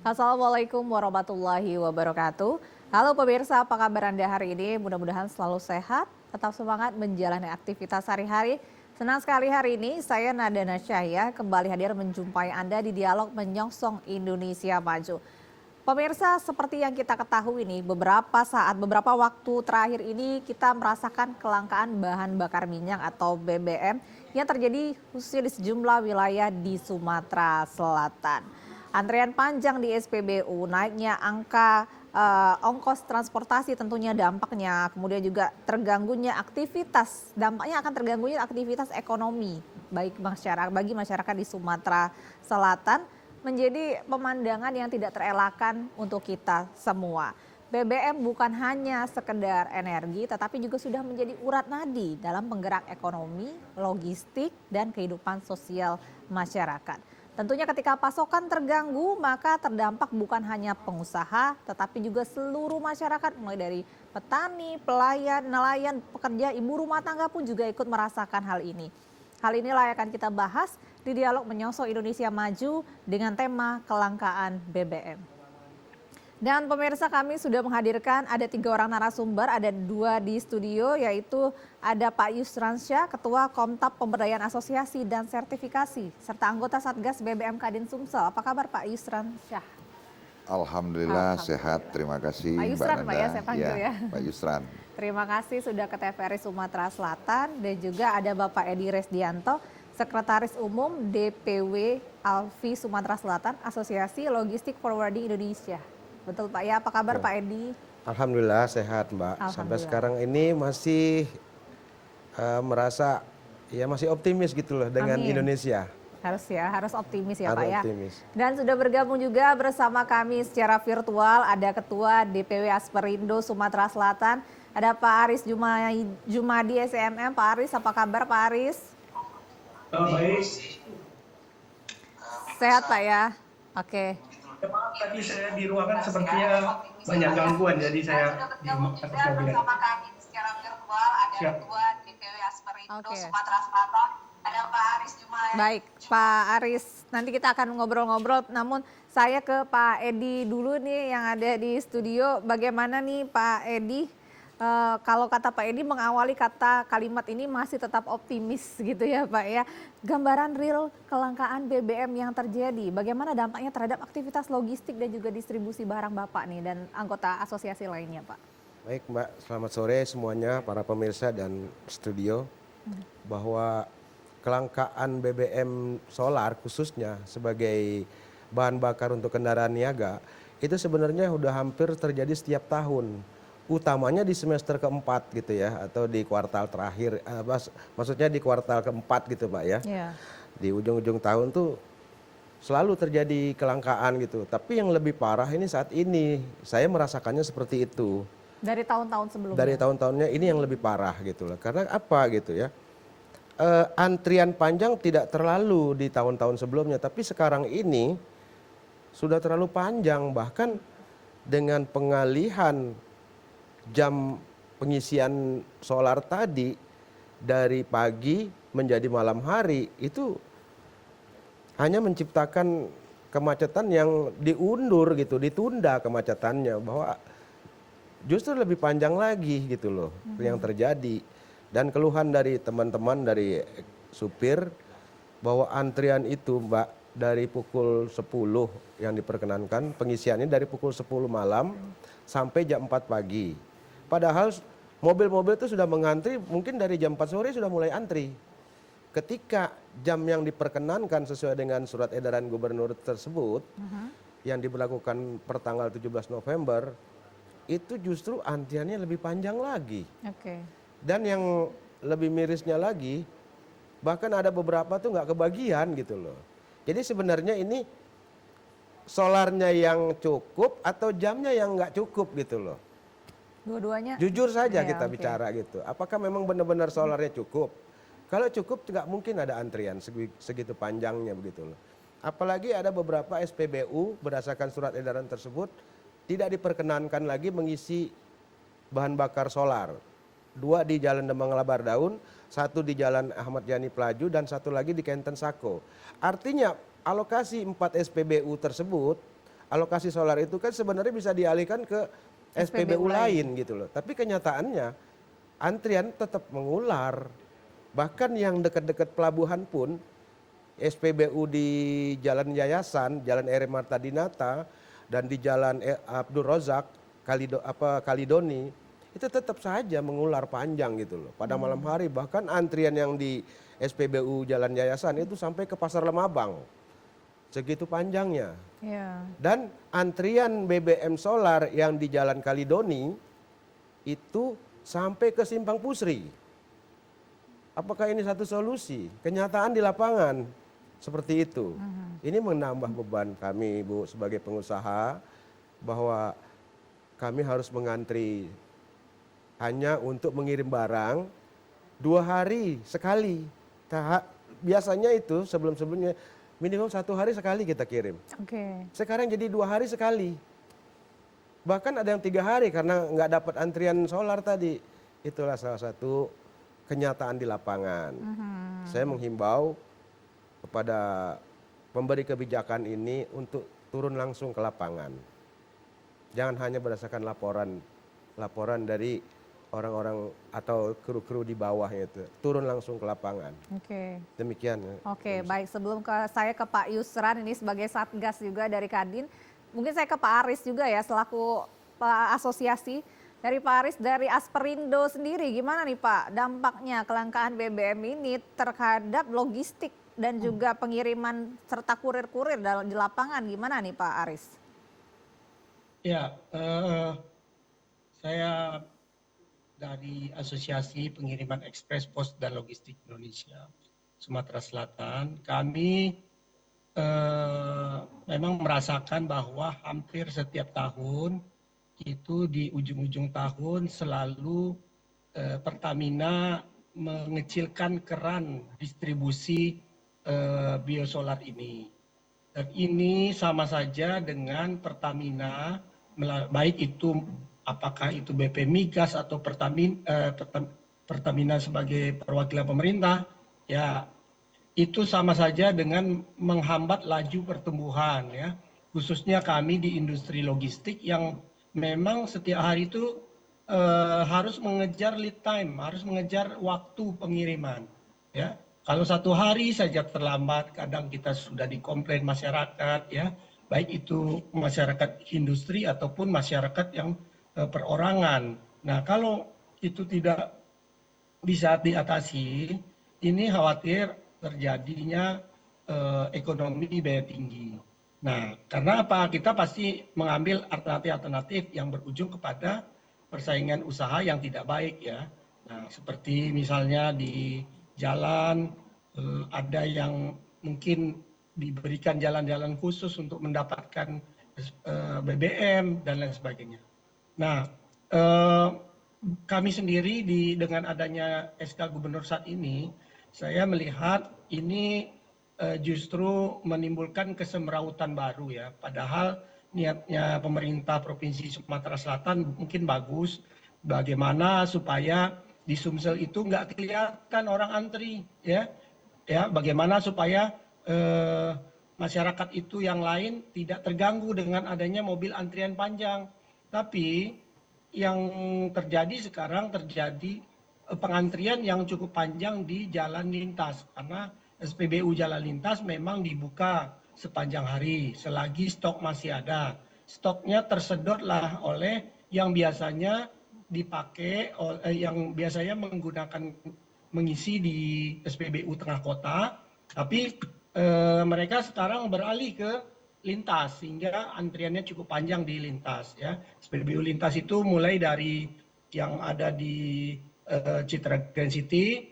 Assalamualaikum warahmatullahi wabarakatuh. Halo pemirsa, apa kabar Anda hari ini? Mudah-mudahan selalu sehat, tetap semangat menjalani aktivitas sehari-hari. Senang sekali hari ini saya Nadana Syahya kembali hadir menjumpai Anda di dialog Menyongsong Indonesia Maju. Pemirsa, seperti yang kita ketahui nih, beberapa waktu terakhir ini kita merasakan kelangkaan bahan bakar minyak atau BBM yang terjadi khususnya di sejumlah wilayah di Sumatera Selatan. Antrian panjang di SPBU, naiknya angka ongkos transportasi tentunya dampaknya, kemudian juga dampaknya akan terganggunya aktivitas ekonomi bagi masyarakat di Sumatera Selatan menjadi pemandangan yang tidak terelakkan untuk kita semua. BBM bukan hanya sekedar energi tetapi juga sudah menjadi urat nadi dalam penggerak ekonomi, logistik, dan kehidupan sosial masyarakat. Tentunya ketika pasokan terganggu maka terdampak bukan hanya pengusaha tetapi juga seluruh masyarakat mulai dari petani, pelayan, nelayan, pekerja, ibu rumah tangga pun juga ikut merasakan hal ini. Hal inilah yang akan kita bahas di dialog Menyongsong Indonesia Maju dengan tema kelangkaan BBM. Dan pemirsa, kami sudah menghadirkan ada 3 orang narasumber, ada 2 di studio, yaitu ada Pak Yusran Syah, Ketua Komtab Pemberdayaan Asosiasi dan Sertifikasi, serta anggota Satgas BBM Kadin Sumsel. Apa kabar Pak Yusran Syah? Alhamdulillah sehat, terima kasih Pak Yusran, Mbak Pak Nanda. ya, saya panggil ya. Pak Yusran. Terima kasih sudah ke TVRI Sumatera Selatan, dan juga ada Bapak Edi Resdianto, Sekretaris Umum DPW Alfi Sumatera Selatan, Asosiasi Logistik Forwarding Indonesia. Betul Pak ya, apa kabar Pak Edi? Alhamdulillah sehat Mbak. Sampai sekarang ini masih merasa ya masih optimis gitu loh dengan Indonesia. Harus optimis ya Harus Pak ya. optimis. Dan sudah bergabung juga bersama kami secara virtual ada Ketua DPW Asperindo Sumatera Selatan, ada Pak Aris Jumadi SMM. Pak Aris, apa kabar Pak Aris? Baik. Sehat Pak ya? Oke. Ya, maaf, tadi saya di ruangan sepertinya banyak gangguan, jadi saya di atas mobil. Bersama kami secara virtual ada Ketua DPW Asperindo Sumatera Selatan, ada Pak Aris Jumadi. Baik, Pak Aris, nanti kita akan ngobrol-ngobrol, namun saya ke Pak Edi dulu nih yang ada di studio. Bagaimana nih Pak Edi, kalau kata Pak Edi mengawali kalimat ini masih tetap optimis gitu ya Pak ya. Gambaran real kelangkaan BBM yang terjadi, bagaimana dampaknya terhadap aktivitas logistik dan juga distribusi barang Bapak nih dan anggota asosiasi lainnya Pak? Baik Mbak, selamat sore semuanya para pemirsa dan studio. Bahwa kelangkaan BBM solar khususnya sebagai bahan bakar untuk kendaraan niaga itu sebenarnya udah hampir terjadi setiap tahun. Utamanya di semester keempat gitu ya, atau di kuartal terakhir, maksudnya di kuartal keempat gitu Pak ya. Di ujung-ujung tahun tuh selalu terjadi kelangkaan gitu. Tapi yang lebih parah ini saat ini, saya merasakannya seperti itu. Dari tahun-tahun sebelumnya? Dari tahun-tahunnya ini yang lebih parah gitu loh. Karena apa gitu ya, antrian panjang tidak terlalu di tahun-tahun sebelumnya, tapi sekarang ini sudah terlalu panjang. Bahkan dengan pengalihan jam pengisian solar tadi dari pagi menjadi malam hari, itu hanya menciptakan kemacetan yang diundur gitu, ditunda kemacetannya, bahwa justru lebih panjang lagi gitu loh yang terjadi. Dan keluhan dari teman-teman dari supir bahwa antrian itu Mbak dari pukul 10 yang diperkenankan, pengisiannya dari pukul 10 malam sampai jam 4 pagi. Padahal mobil-mobil itu sudah mengantri mungkin dari jam 4 sore sudah mulai antri. Ketika jam yang diperkenankan sesuai dengan surat edaran gubernur tersebut yang diberlakukan per tanggal 17 November, itu justru antriannya lebih panjang lagi. Dan yang lebih mirisnya lagi, bahkan ada beberapa tuh nggak kebagian gitu loh. Jadi sebenarnya ini solarnya yang cukup atau jamnya yang nggak cukup gitu loh. Dua-duanya? Jujur saja kita bicara gitu. Apakah memang benar-benar solarnya cukup? Kalau cukup nggak mungkin ada antrian segitu panjangnya begitu loh. Apalagi ada beberapa SPBU berdasarkan surat edaran tersebut tidak diperkenankan lagi mengisi bahan bakar solar. 2 di Jalan Demang Labar Daun, 1 di Jalan Ahmad Yani Pelaju, dan 1 lagi di Kenten Sako. Artinya alokasi 4 SPBU tersebut alokasi solar itu kan sebenarnya bisa dialihkan ke SPBU lain gitu loh. Tapi kenyataannya antrian tetap mengular. Bahkan yang dekat-dekat pelabuhan pun SPBU di Jalan Yayasan, Jalan R. Marta Dinata dan di Jalan Abdul Rozak, Kalidoni itu tetap saja mengular panjang gitu loh. Pada malam hari bahkan antrian yang di SPBU Jalan Yayasan itu sampai ke Pasar Lemabang. Segitu panjangnya. Iya. Dan antrian BBM solar yang di Jalan Kalidoni itu sampai ke Simpang Pusri. Apakah ini satu solusi? Kenyataan di lapangan seperti itu. Ini menambah beban kami, Bu, sebagai pengusaha, bahwa kami harus mengantri hanya untuk mengirim barang 2 hari sekali. Biasanya itu sebelum-sebelumnya minimal 1 hari sekali kita kirim. Oke. Sekarang jadi 2 hari sekali. Bahkan ada yang 3 hari karena nggak dapat antrian solar tadi. Itulah salah satu kenyataan di lapangan. Saya menghimbau kepada pemberi kebijakan ini untuk turun langsung ke lapangan. Jangan hanya berdasarkan laporan dari orang-orang atau kru-kru di bawah itu. Turun langsung ke lapangan. Oke. Demikian. Oke, baik. Sebelum saya ke Pak Yusran ini sebagai Satgas juga dari Kadin, mungkin saya ke Pak Aris juga ya selaku Pak Asosiasi. Dari Pak Aris, dari Asperindo sendiri gimana nih Pak dampaknya kelangkaan BBM ini terhadap logistik dan juga pengiriman serta kurir-kurir di lapangan, gimana nih Pak Aris? Ya, saya dari Asosiasi Pengiriman Ekspres Pos dan Logistik Indonesia Sumatera Selatan, kami memang merasakan bahwa hampir setiap tahun itu di ujung-ujung tahun selalu Pertamina mengecilkan keran distribusi biosolar ini. Dan ini sama saja dengan Pertamina, baik itu apakah itu BP Migas atau Pertamina sebagai perwakilan pemerintah, ya itu sama saja dengan menghambat laju pertumbuhan, ya khususnya kami di industri logistik yang memang setiap hari itu harus mengejar lead time, harus mengejar waktu pengiriman. Ya, kalau 1 hari saja terlambat, kadang kita sudah dikomplain masyarakat, ya, baik itu masyarakat industri ataupun masyarakat yang perorangan. Nah, kalau itu tidak bisa diatasi, ini khawatir terjadinya ekonomi biaya tinggi. Nah, karena apa? Kita pasti mengambil alternatif-alternatif yang berujung kepada persaingan usaha yang tidak baik, ya. Nah, seperti misalnya di jalan ada yang mungkin diberikan jalan-jalan khusus untuk mendapatkan BBM dan lain sebagainya. Nah, kami sendiri dengan adanya SK Gubernur saat ini, saya melihat ini justru menimbulkan kesemrautan baru, ya. Padahal niatnya pemerintah Provinsi Sumatera Selatan mungkin bagus, bagaimana supaya di Sumsel itu nggak kelihatan orang antri, ya. Bagaimana supaya masyarakat itu yang lain tidak terganggu dengan adanya mobil antrian panjang. Tapi yang terjadi sekarang pengantrian yang cukup panjang di jalan lintas, karena SPBU jalan lintas memang dibuka sepanjang hari selagi stok masih ada. Stoknya tersedotlah oleh yang biasanya dipakai, yang biasanya mengisi di SPBU tengah kota, tapi mereka sekarang beralih ke lintas sehingga antriannya cukup panjang di lintas, ya. SPBU lintas itu mulai dari yang ada di Citra Grand City,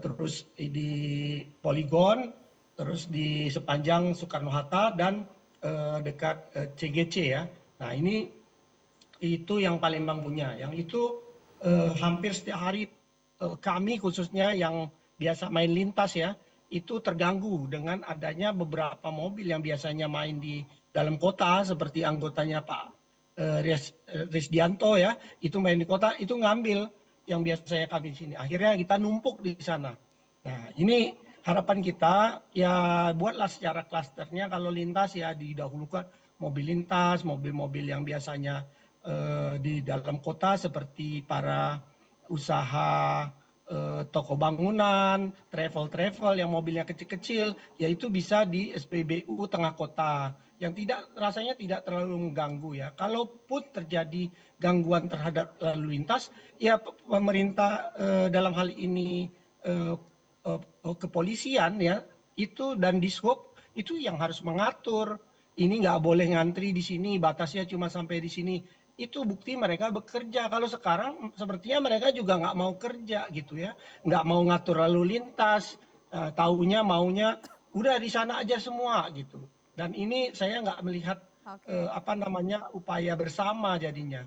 terus di Polygon, terus di sepanjang Soekarno-Hatta dan dekat CGC, ya. Nah, itu yang Palembang punya. Yang itu hampir setiap hari kami khususnya yang biasa main lintas, ya, itu terganggu dengan adanya beberapa mobil yang biasanya main di dalam kota seperti anggotanya Pak Risdianto, ya, itu main di kota, itu ngambil yang biasanya kami di sini. Akhirnya kita numpuk di sana. Nah, ini harapan kita, ya buatlah secara klasternya, kalau lintas ya didahulukan mobil lintas, mobil-mobil yang biasanya di dalam kota seperti para usaha toko bangunan, travel yang mobilnya kecil-kecil, yaitu bisa di SPBU tengah kota yang rasanya tidak terlalu mengganggu ya. Kalaupun terjadi gangguan terhadap lalu lintas, ya pemerintah dalam hal ini kepolisian ya itu dan Dishub itu yang harus mengatur. Ini nggak boleh ngantri di sini, batasnya cuma sampai di sini. Itu bukti mereka bekerja. Kalau sekarang sepertinya mereka juga nggak mau kerja gitu ya, nggak mau ngatur lalu lintas, taunya maunya udah di sana aja semua gitu. Dan ini saya nggak melihat apa namanya upaya bersama jadinya.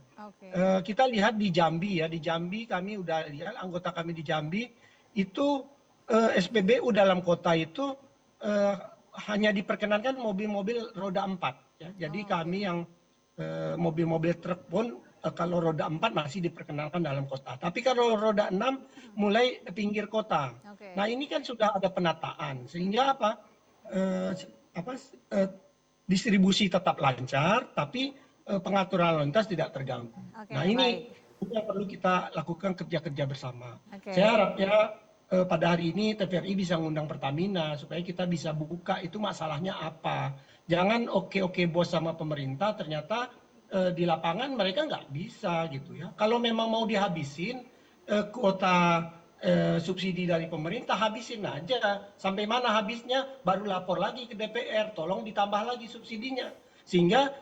Kita lihat di Jambi ya, di Jambi kami udah lihat anggota kami di Jambi itu SPBU dalam kota itu hanya diperkenankan mobil-mobil roda 4 ya. Jadi kami yang mobil-mobil truk pun kalau roda 4 masih diperkenalkan dalam kota. Tapi kalau roda 6 mulai pinggir kota. Nah ini kan sudah ada penataan sehingga distribusi tetap lancar, tapi pengaturan lalu lintas tidak terganggu. Nah ini yang perlu kita lakukan kerja-kerja bersama. Saya harapnya pada hari ini TVRI bisa ngundang Pertamina supaya kita bisa buka itu masalahnya apa. Jangan oke bos sama pemerintah ternyata di lapangan mereka nggak bisa gitu ya. Kalau memang mau dihabisin kuota subsidi dari pemerintah habisin aja. Sampai mana habisnya baru lapor lagi ke DPR, tolong ditambah lagi subsidinya. Sehingga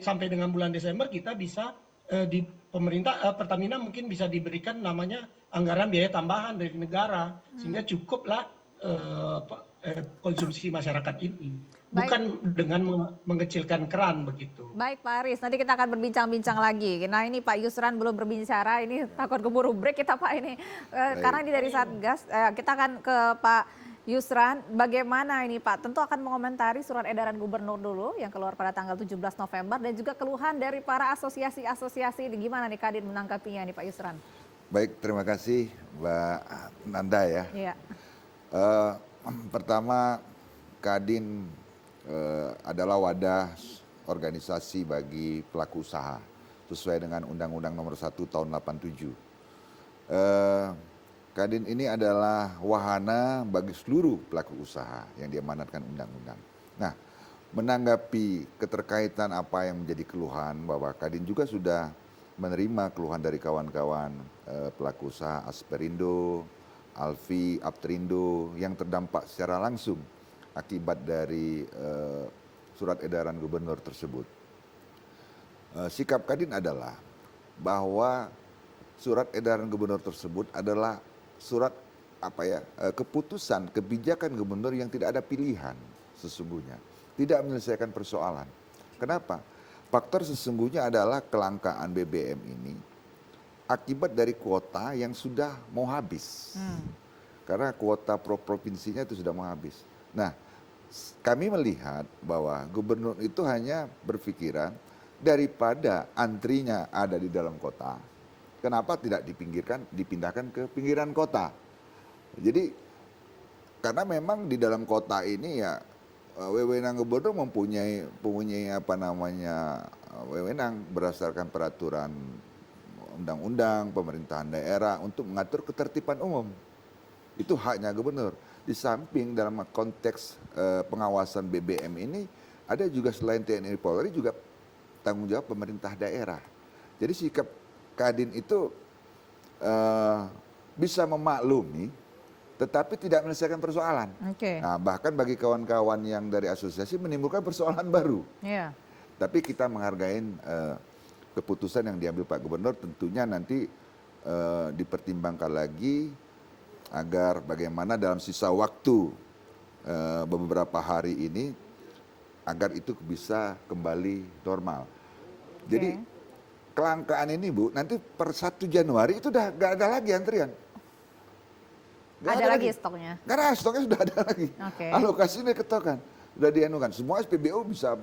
sampai dengan bulan Desember kita bisa di pemerintah Pertamina mungkin bisa diberikan namanya anggaran biaya tambahan dari negara sehingga cukuplah konsumsi masyarakat ini. Bukan dengan mengecilkan keran begitu. Baik Pak Aris, nanti kita akan berbincang-bincang lagi. Nah ini Pak Yusran belum berbicara, ini takut keburu break kita Pak ini. Karena ini dari Satgas, kita akan ke Pak Yusran. Bagaimana ini Pak? Tentu akan mengomentari surat edaran gubernur dulu yang keluar pada tanggal 17 November dan juga keluhan dari para asosiasi-asosiasi. Gimana nih Kadin menanggapinya nih Pak Yusran? Baik, terima kasih Mbak Nanda ya. Iya. Pertama, Kadin adalah wadah organisasi bagi pelaku usaha sesuai dengan Undang-Undang Nomor 1 Tahun 87. Kadin ini adalah wahana bagi seluruh pelaku usaha yang diamanatkan undang-undang. Nah, menanggapi keterkaitan apa yang menjadi keluhan bahwa Kadin juga sudah menerima keluhan dari kawan-kawan pelaku usaha Asperindo, Alfi, Aptrindo yang terdampak secara langsung akibat dari surat edaran gubernur tersebut. Sikap Kadin adalah bahwa surat edaran gubernur tersebut adalah surat keputusan kebijakan gubernur yang tidak ada pilihan sesungguhnya, tidak menyelesaikan persoalan. Kenapa? Faktor sesungguhnya adalah kelangkaan BBM ini akibat dari kuota yang sudah mau habis. Karena kuota provinsinya itu sudah mau habis. Nah, kami melihat bahwa gubernur itu hanya berpikiran daripada antrinya ada di dalam kota, kenapa tidak dipindahkan ke pinggiran kota. Jadi karena memang di dalam kota ini ya wewenang gubernur mempunyai wewenang berdasarkan peraturan undang-undang pemerintahan daerah untuk mengatur ketertiban umum. Itu haknya gubernur. Di samping dalam konteks pengawasan BBM ini ada juga selain TNI Polri juga tanggung jawab pemerintah daerah. Jadi sikap Kadin itu bisa memaklumi tetapi tidak menyelesaikan persoalan. Nah, bahkan bagi kawan-kawan yang dari asosiasi menimbulkan persoalan baru. Tapi kita menghargai keputusan yang diambil Pak Gubernur, tentunya nanti dipertimbangkan lagi agar bagaimana dalam sisa waktu beberapa hari ini agar itu bisa kembali normal. Jadi kelangkaan ini Bu, nanti per 1 Januari itu udah gak ada lagi antrian. Ada lagi stoknya? Karena stoknya sudah ada lagi. Alokasinya ketokan, sudah dienukan. Semua SPBU bisa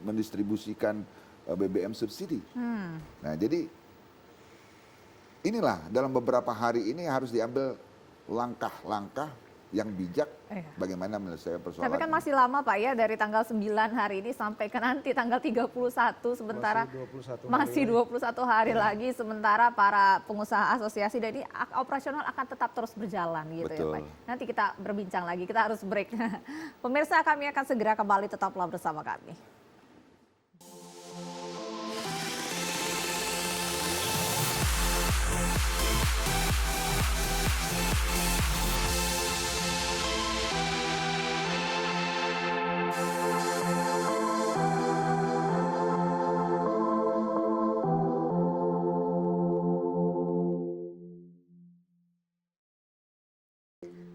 mendistribusikan BBM subsidi. Nah jadi inilah dalam beberapa hari ini harus diambil langkah-langkah yang bijak Iya. bagaimana menyelesaikan persoalan. Tapi kan ini. masih lama Pak ya, dari tanggal 9 hari ini sampai ke nanti tanggal 31, sementara Masih 21 hari masih 21 hari lagi, sementara para pengusaha asosiasi dan ini operasional akan tetap terus berjalan gitu ya Betul. Pak. Nanti kita berbincang lagi, kita harus break. Pemirsa, kami akan segera kembali, tetaplah bersama kami.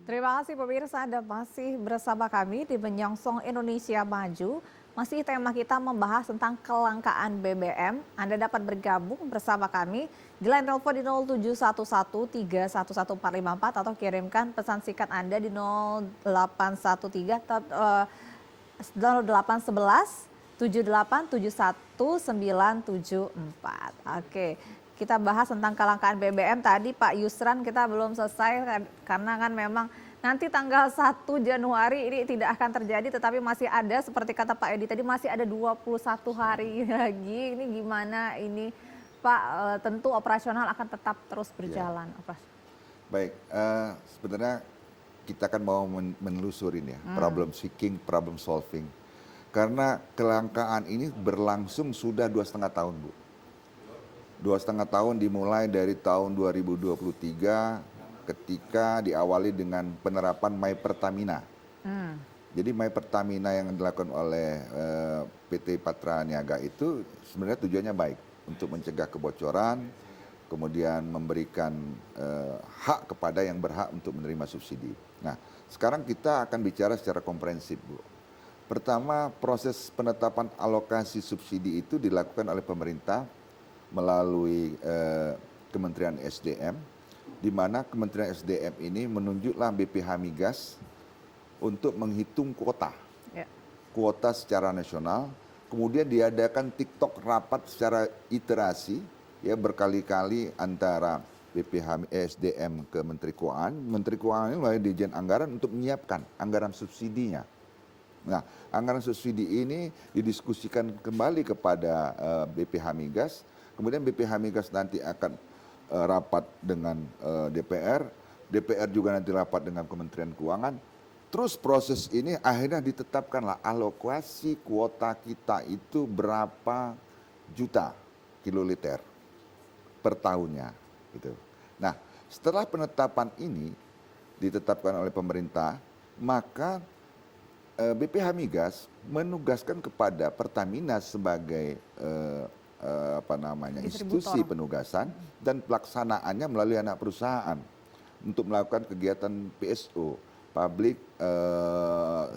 Terima kasih pemirsa, Anda masih bersama kami di Menyongsong Indonesia Maju. Masih tema kita membahas tentang kelangkaan BBM. Anda dapat bergabung bersama kami di line telepon di 0711311454 atau kirimkan pesan singkat Anda di 0811 78719174. Oke. Kita bahas tentang kelangkaan BBM tadi Pak Yusran, kita belum selesai karena kan memang nanti tanggal 1 Januari ini tidak akan terjadi, tetapi masih ada seperti kata Pak Edi tadi, masih ada 21 hari lagi. Ini gimana ini Pak, tentu operasional akan tetap terus berjalan. Baik, sebenarnya kita kan mau menelusurin ya, problem seeking, problem solving. Karena kelangkaan ini berlangsung sudah 2,5 tahun, Bu. 2,5 tahun dimulai dari tahun 2023 ketika diawali dengan penerapan My Pertamina. Jadi My Pertamina yang dilakukan oleh PT Patra Niaga itu sebenarnya tujuannya baik untuk mencegah kebocoran, kemudian memberikan hak kepada yang berhak untuk menerima subsidi. Nah, sekarang kita akan bicara secara komprehensif, Bu. Pertama, proses penetapan alokasi subsidi itu dilakukan oleh pemerintah melalui Kementerian SDM, di mana Kementerian SDM ini menunjuklah BPH Migas untuk menghitung kuota, kuota secara nasional. Kemudian diadakan TikTok rapat secara iterasi, ya berkali-kali antara BPH SDM ke Menteri Keuangan. Menteri Keuangan ini melalui Dirjen Anggaran untuk menyiapkan anggaran subsidinya. Nah, anggaran subsidi ini didiskusikan kembali kepada BPH Migas. Kemudian BPH Migas nanti akan rapat dengan DPR, DPR juga nanti rapat dengan Kementerian Keuangan. Terus proses ini akhirnya ditetapkanlah alokasi kuota kita itu berapa juta kiloliter per tahunnya. Gitu. Nah, setelah penetapan ini ditetapkan oleh pemerintah, maka BPH Migas menugaskan kepada Pertamina sebagai institusi penugasan dan pelaksanaannya melalui anak perusahaan untuk melakukan kegiatan PSO, public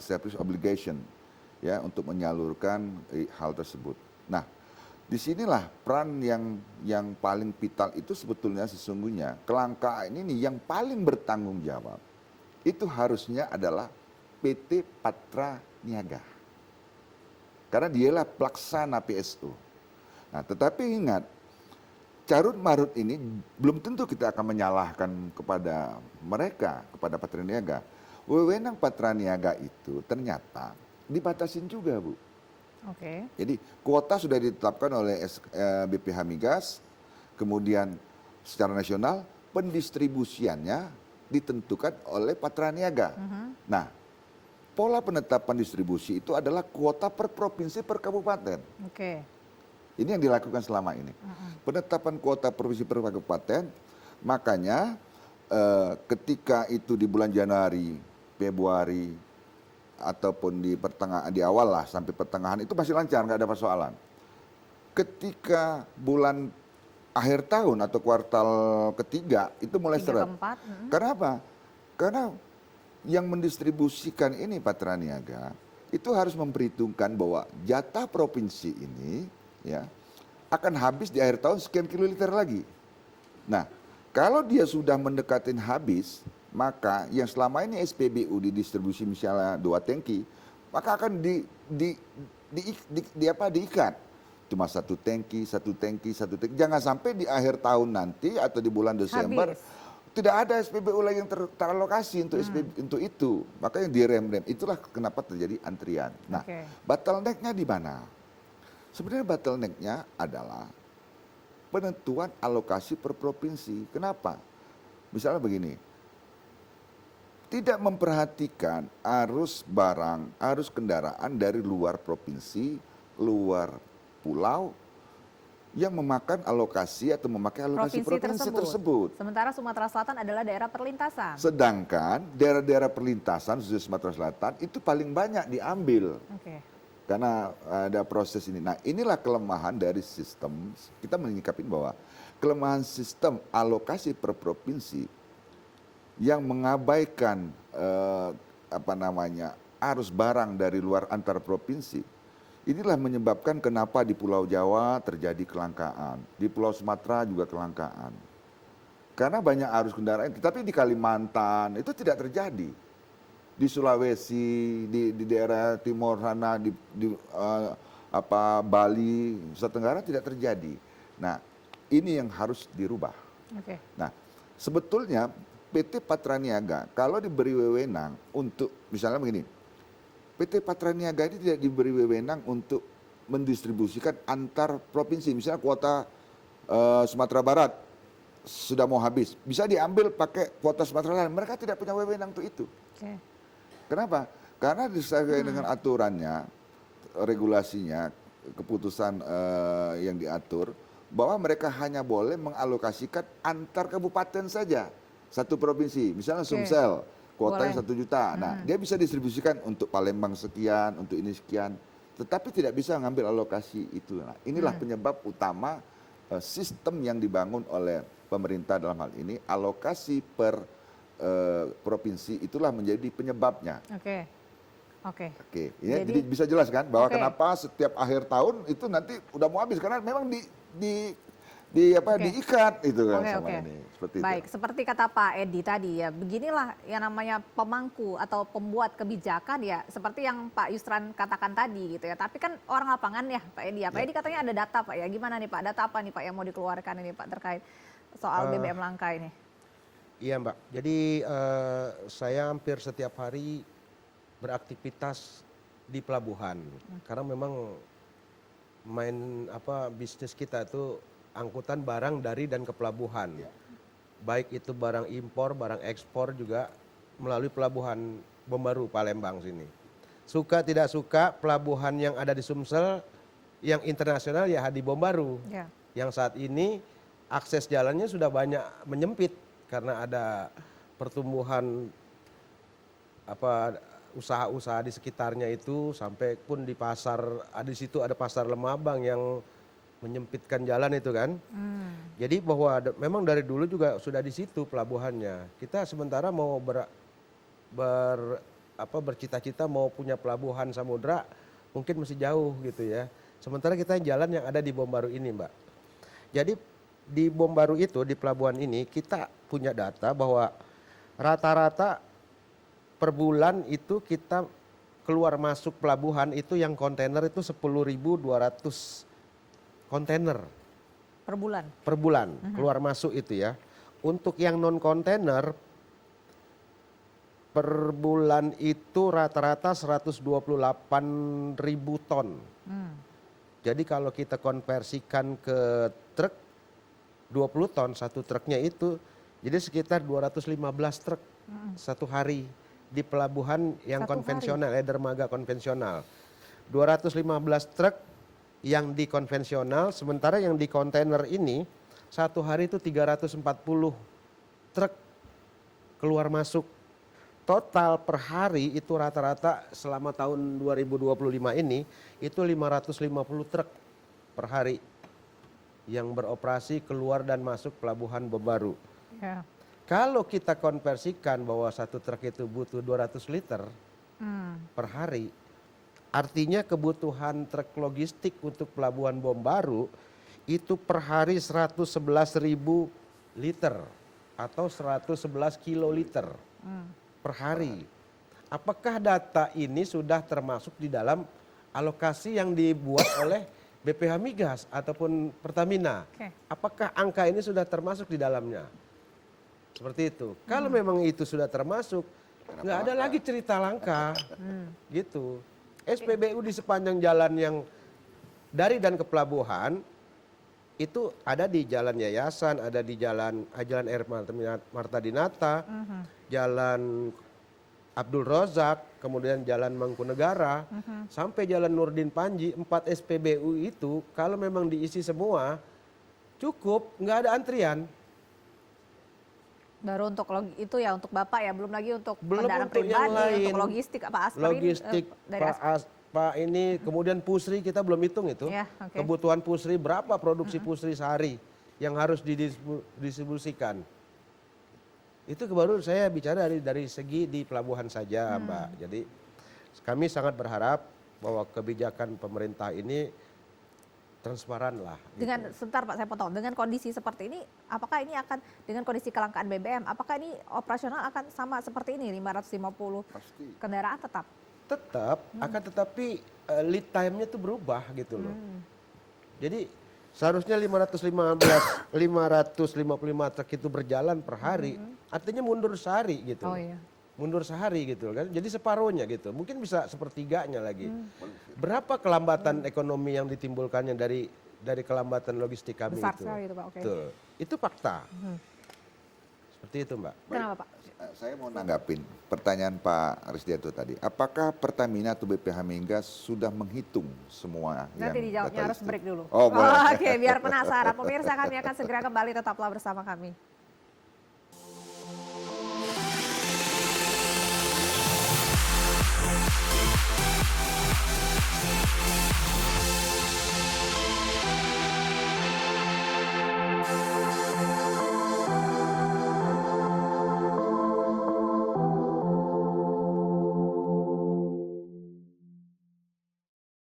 service obligation, ya, untuk menyalurkan hal tersebut. Nah, disinilah peran yang paling vital itu sebetulnya sesungguhnya kelangkaan ini yang paling bertanggung jawab itu harusnya adalah PT Patra Niaga, karena dialah pelaksana PSO. Nah, tetapi ingat, carut marut ini belum tentu kita akan menyalahkan kepada mereka, kepada Patra Niaga. Wewenang Patra Niaga itu ternyata dibatasin juga, Bu. Oke. Jadi kuota sudah ditetapkan oleh BPH Migas, kemudian secara nasional pendistribusiannya ditentukan oleh Patra Niaga. Nah, pola penetapan distribusi itu adalah kuota per provinsi per kabupaten. Oke. Ini yang dilakukan selama ini. Penetapan kuota provinsi per kabupaten, makanya ketika itu di bulan Januari, Februari, ataupun di awal lah sampai pertengahan itu masih lancar, nggak ada persoalan. Ketika bulan akhir tahun atau kuartal ketiga itu mulai seret. Karena apa? Karena yang mendistribusikan ini Patra Niaga itu harus memperhitungkan bahwa jatah provinsi ini, ya, akan habis di akhir tahun sekian kiloliter lagi. Nah, kalau dia sudah mendekatin habis, maka yang selama ini SPBU didistribusi misalnya 2 tangki, maka akan diikat. Cuma 1 tangki. Jangan sampai di akhir tahun nanti atau di bulan Desember tidak ada SPBU lagi yang teralokasi untuk untuk itu. Makanya direm-rem. Itulah kenapa terjadi antrian. Nah, Oke. bottleneck-nya di mana? Sebenarnya bottleneck-nya adalah penentuan alokasi per provinsi. Kenapa? Misalnya begini, tidak memperhatikan arus barang, arus kendaraan dari luar provinsi, luar pulau, yang memakan alokasi atau memakai alokasi provinsi tersebut. Sementara Sumatera Selatan adalah daerah perlintasan. Sedangkan daerah-daerah perlintasan, khususnya Sumatera Selatan, itu paling banyak diambil. Oke. Karena ada proses ini. Nah, inilah kelemahan dari sistem. Kita menyikapi bahwa kelemahan sistem alokasi per provinsi yang mengabaikan arus barang dari luar antar provinsi. Inilah menyebabkan kenapa di Pulau Jawa terjadi kelangkaan, di Pulau Sumatera juga kelangkaan. Karena banyak arus kendaraan, tetapi di Kalimantan itu tidak terjadi. Di Sulawesi, di daerah timur sana, di Bali, Nusa Tenggara tidak terjadi. Nah, ini yang harus dirubah. Oke. Nah, sebetulnya PT Patra Niaga kalau diberi wewenang untuk misalnya begini, PT Patra Niaga ini tidak diberi wewenang untuk mendistribusikan antar provinsi. Misalnya kuota Sumatera Barat sudah mau habis, bisa diambil pakai kuota Sumatera Selatan. Mereka tidak punya wewenang untuk itu. Oke. Kenapa? Karena disesuaikan dengan aturannya, regulasinya, keputusan yang diatur, bahwa mereka hanya boleh mengalokasikan antar kabupaten saja, satu provinsi. Misalnya Sumsel, kuotanya 1 juta. Nah, dia bisa distribusikan untuk Palembang sekian, untuk ini sekian. Tetapi tidak bisa mengambil alokasi itu. Nah, inilah penyebab utama sistem yang dibangun oleh pemerintah dalam hal ini, alokasi per provinsi itulah menjadi penyebabnya. Oke. Oke. Oke, ya, jadi bisa jelaskan bahwa kenapa setiap akhir tahun itu nanti udah mau habis karena memang diikat itu kan sama ini. Seperti Baik, itu. seperti kata Pak Edi tadi ya, beginilah yang namanya pemangku atau pembuat kebijakan ya, seperti yang Pak Yusran katakan tadi gitu ya. Tapi kan orang lapangan ya Pak Edi. Pak Edi katanya ada data Pak ya. Gimana nih Pak? Data apa nih Pak yang mau dikeluarkan ini Pak terkait soal BBM langka ini? Iya Mbak, jadi saya hampir setiap hari beraktivitas di pelabuhan. Karena memang bisnis kita itu angkutan barang dari dan ke pelabuhan. Baik itu barang impor, barang ekspor juga melalui pelabuhan Bom Baru Palembang sini. Suka tidak suka pelabuhan yang ada di Sumsel yang internasional ya di Bom Baru. Ya. Yang saat ini akses jalannya sudah banyak menyempit karena ada pertumbuhan usaha-usaha di sekitarnya itu, sampai pun di pasar, di situ ada pasar Lemabang yang menyempitkan jalan itu kan. Jadi bahwa memang dari dulu juga sudah di situ pelabuhannya. Kita sementara mau bercita-cita mau punya pelabuhan samudra mungkin masih jauh gitu ya. Sementara kita jalan yang ada di Bom Baru ini Mbak. Jadi di Bom Baru itu, di pelabuhan ini kita punya data bahwa rata-rata per bulan itu kita keluar masuk pelabuhan itu yang kontainer itu 10.200 kontainer per bulan keluar masuk itu ya. Untuk yang non kontainer per bulan itu rata-rata 128.000 ton. Jadi kalau kita konversikan ke truk 20 ton satu truknya itu, jadi sekitar 215 truk satu hari di pelabuhan yang konvensional, dermaga konvensional. 215 truk yang di konvensional, sementara yang di kontainer ini satu hari itu 340 truk keluar masuk. Total per hari itu rata-rata selama tahun 2025 ini itu 550 truk per hari yang beroperasi keluar dan masuk pelabuhan Bom Baru. Ya. Kalau kita konversikan bahwa satu truk itu butuh 200 liter per hari, artinya kebutuhan truk logistik untuk pelabuhan Bom Baru itu per hari 111.000 liter atau 111 kiloliter per hari. Apakah data ini sudah termasuk di dalam alokasi yang dibuat oleh BPH Migas ataupun Pertamina? Apakah angka ini sudah termasuk di dalamnya? Seperti itu. Kalau memang itu sudah termasuk, nggak ada lagi cerita langka, gitu. SPBU di sepanjang jalan yang dari dan ke pelabuhan itu ada di Jalan Yayasan, ada di Jalan Air Marta Dinata, Jalan Abdul Rozak, kemudian Jalan Mangkunegara, sampai Jalan Nurdin Panji. 4 SPBU itu kalau memang diisi semua cukup, nggak ada antrian. Baru untuk untuk Bapak ya, belum lagi untuk Belum kendaraan untuk yang pribadi, lain. untuk logistik, Pak Asprin. Logistik, Dari Pak ini, kemudian pusri kita belum hitung itu. Ya, oke. Kebutuhan pusri, berapa produksi pusri sehari yang harus didistribusikan. Itu baru saya bicara dari segi di pelabuhan saja, Mbak. Jadi kami sangat berharap bahwa kebijakan pemerintah ini transparan lah. Dengan sebentar Pak, saya potong. Dengan kondisi seperti ini, apakah ini akan dengan kondisi kelangkaan BBM, apakah ini operasional akan sama seperti ini 550 Pasti. kendaraan tetap? Tetap, akan tetapi lead time-nya itu berubah gitu loh. Jadi seharusnya 555 truk itu berjalan per hari, artinya mundur sehari gitu. Oh loh. iya. Mundur sehari gitu kan, jadi separuhnya gitu, mungkin bisa sepertiganya lagi. Berapa kelambatan ekonomi yang ditimbulkannya dari kelambatan logistik kami Besar itu? sekali itu, Pak. Oke. Betul. Itu fakta. Seperti itu, Mbak. Kenapa Pak? Saya mau nanggapin pertanyaan Pak Risdianto tadi. Apakah Pertamina atau BPH Migas sudah menghitung semua Nanti yang dijawabnya harus data break dulu. Oh, boleh. Oke, biar penasaran. Pemirsa, kami akan segera kembali, tetaplah bersama kami.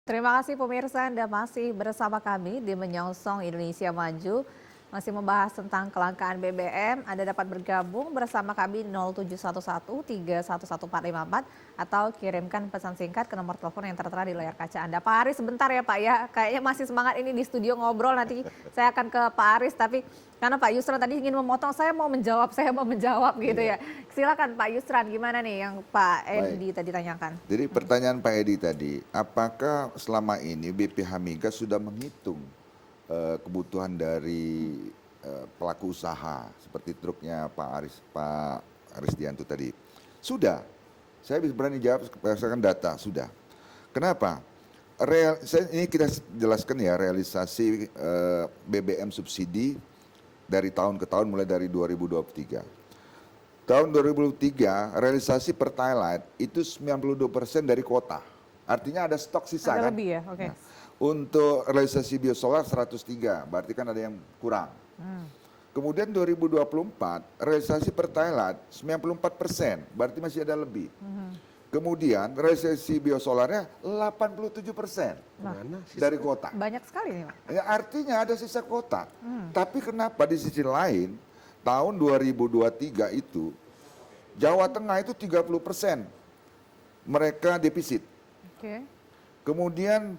Terima kasih pemirsa, Anda masih bersama kami di Menyongsong Indonesia Maju. Masih membahas tentang kelangkaan BBM. Anda dapat bergabung bersama kami 0711311454 atau kirimkan pesan singkat ke nomor telepon yang tertera di layar kaca Anda. Pak Aris sebentar ya Pak ya, kayaknya masih semangat ini di studio ngobrol, nanti saya akan ke Pak Aris, tapi karena Pak Yusran tadi ingin memotong, saya mau menjawab gitu ya. Silakan Pak Yusran, gimana nih yang Pak Edi tadi tanyakan? Jadi pertanyaan Pak Edi tadi, apakah selama ini BPH Migas sudah menghitung kebutuhan dari pelaku usaha seperti truknya Pak Arisdianto tadi? Sudah. Saya berani jawab berdasarkan data, sudah. Kenapa? Ini kita jelaskan ya, realisasi BBM subsidi dari tahun ke tahun mulai dari 2023. Tahun 2023 realisasi Pertalite itu 92% dari kuota. Artinya ada stok sisa Ada kan? lebih ya, oke. Nah, untuk realisasi biosolar 103, berarti kan ada yang kurang. Kemudian 2024 realisasi Pertalite 94%, berarti masih ada lebih. Kemudian realisasi biosolarnya 87% dari kuota. Banyak sekali nih Pak. Ya, artinya ada sisa kuota. Tapi kenapa di sisi lain tahun 2023 itu Jawa Tengah itu 30% mereka defisit. Oke. Kemudian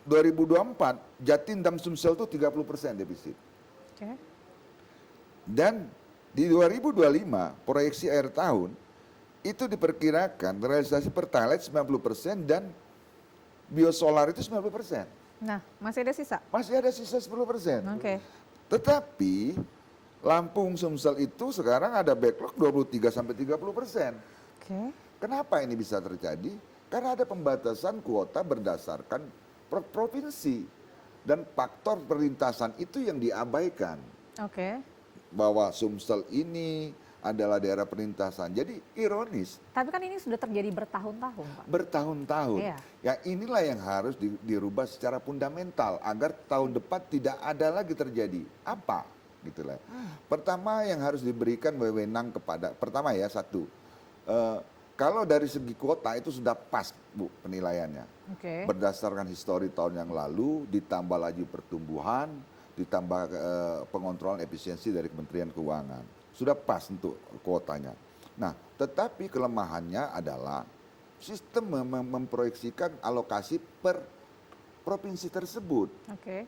2024 Jatim dan Sumsel itu 30% defisit. Oke. Dan di 2025 proyeksi akhir tahun itu diperkirakan realisasi Pertalite 90% dan biosolar itu 90%. Nah, masih ada sisa? Masih ada sisa 10%. Oke. Tetapi Lampung Sumsel itu sekarang ada backlog 23 sampai 30%. Oke. Kenapa ini bisa terjadi? Karena ada pembatasan kuota berdasarkan provinsi dan faktor perlintasan itu yang diabaikan. Oke. Bahwa Sumsel ini adalah daerah perlintasan. Jadi ironis. Tapi kan ini sudah terjadi bertahun-tahun, Pak. Bertahun-tahun. Iya. Ya inilah yang harus dirubah secara fundamental agar tahun depan tidak ada lagi terjadi. Apa? Gitulah. Pertama yang harus diberikan wewenang kepada, pertama ya satu, kalau dari segi kuota itu sudah pas Bu penilaiannya. Oke. Berdasarkan histori tahun yang lalu, ditambah laju pertumbuhan, ditambah pengontrolan efisiensi dari Kementerian Keuangan. Sudah pas untuk kuotanya. Nah, tetapi kelemahannya adalah sistem memproyeksikan alokasi per provinsi tersebut. Oke.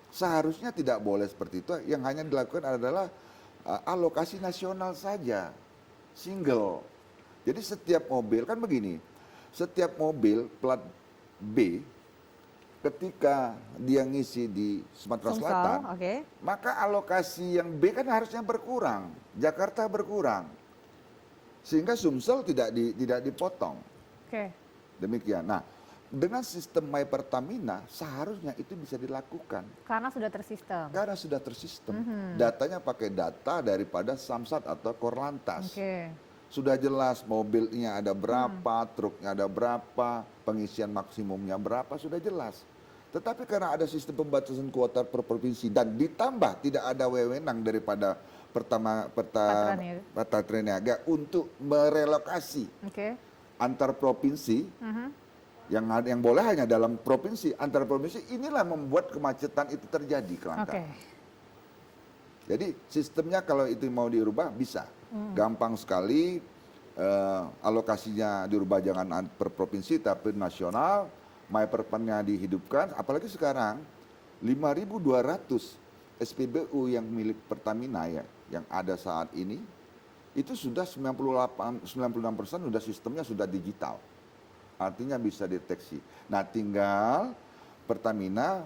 Seharusnya tidak boleh seperti itu, yang hanya dilakukan adalah alokasi nasional saja, single. Jadi setiap mobil kan begini, setiap mobil plat B ketika dia ngisi di Sumatera Sumsel, Selatan, oke. maka alokasi yang B kan harusnya berkurang, Jakarta berkurang, sehingga Sumsel tidak dipotong. Oke. Demikian. Nah, dengan sistem My Pertamina seharusnya itu bisa dilakukan. Karena sudah tersistem. Karena sudah tersistem. Datanya pakai data daripada Samsat atau Korlantas. Oke. Sudah jelas mobilnya ada berapa, truknya ada berapa, pengisian maksimumnya berapa, sudah jelas. Tetapi karena ada sistem pembatasan kuota per provinsi dan ditambah tidak ada wewenang daripada Patra Niaga untuk merelokasi Oke. antar provinsi, yang boleh hanya dalam provinsi, antar provinsi, inilah membuat kemacetan itu terjadi, kelangkaan. Oke. Jadi sistemnya kalau itu mau dirubah bisa, gampang sekali, alokasinya dirubah jangan per provinsi tapi nasional, MyPertamina dihidupkan, apalagi sekarang 5.200 SPBU yang milik Pertamina ya, yang ada saat ini, itu sudah 96% sudah sistemnya sudah digital. Artinya bisa deteksi. Nah tinggal Pertamina,